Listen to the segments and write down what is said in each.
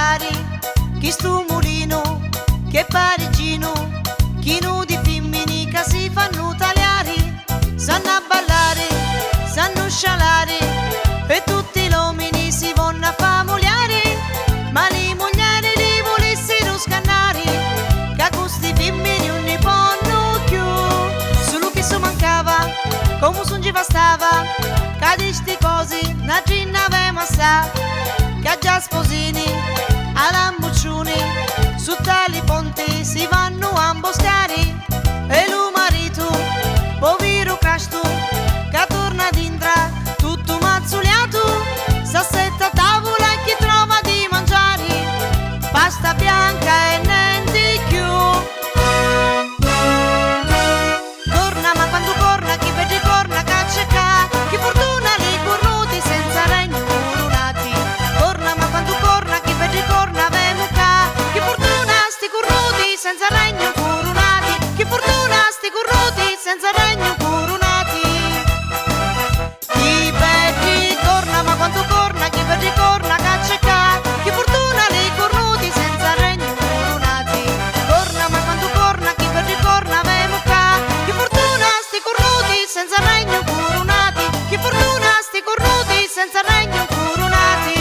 parlare, chi stu mulino, che parigino, chi nudi femmini che si fanno tagliare, sanno a ballare, sanno scialare, e tutti gli uomini si vanno a famuliare, ma le mogliere li volessero scannare, che questi femmini non ne fanno più, solo che so mancava, come son ci bastava, che di sti cose non ce n'avevamo assai, che già sposini, alla muccioni, su tali ponti si vanno a imboscare, e lo marito, povero casto, che torna dentro, tutto mazzuliato, s'assetta a tavola e chi trova di mangiare, pasta bianca e niente più. Corna, ma quando corna, chi vede corna, caccia e ca, chi fortuna li cornuti senza regno coronati. Corna, ma quando corna, chi vede corna, vemo ca, chi fortuna sti cornuti senza regno coronati, chi fortuna sti cornuti senza regno coronati. Chi vede corna, ma quando corna, chi vede corna, caccia e ca, chi fortuna li cornuti senza regno coronati. Corna, ma quando corna, chi vede corna, vemo ca, chi fortuna sti cornuti senza regno coronati, chi fortuna sti cornuti senza regno coronati.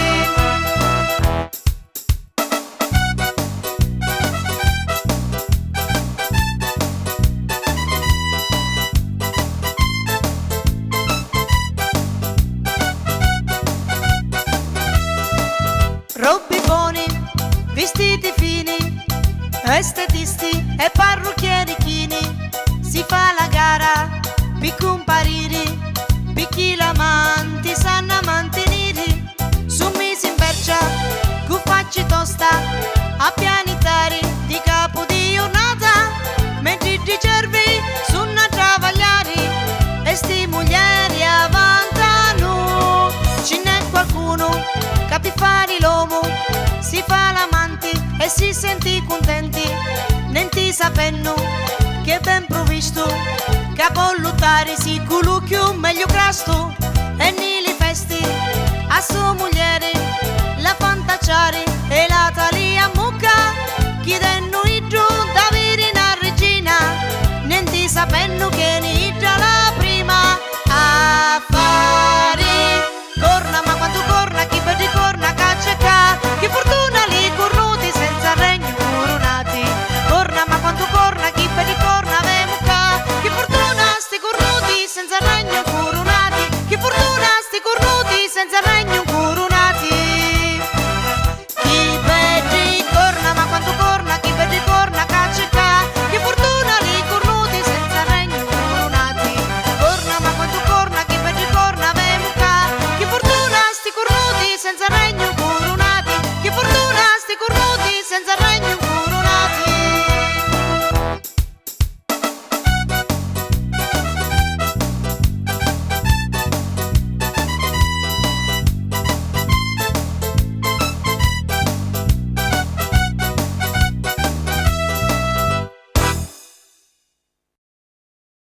Robbi buoni, vestiti fini, estetisti e parrucchieri chini, si fa la gara per comparire, per chi l'amanti sanno mantenere, su mesi in bercia, con facci tosta, a pianitare di capo di giornata, mentre di cervi sono a travagliare, e sti moglieri avanzano, ce n'è qualcuno che per fare l'uomo si fa l'amante e si senti contenti, nenti sapendo che ben provvisto, che può lottare si culucchio meglio crasto, e nelle feste a sua moglie la fantacciare e la talia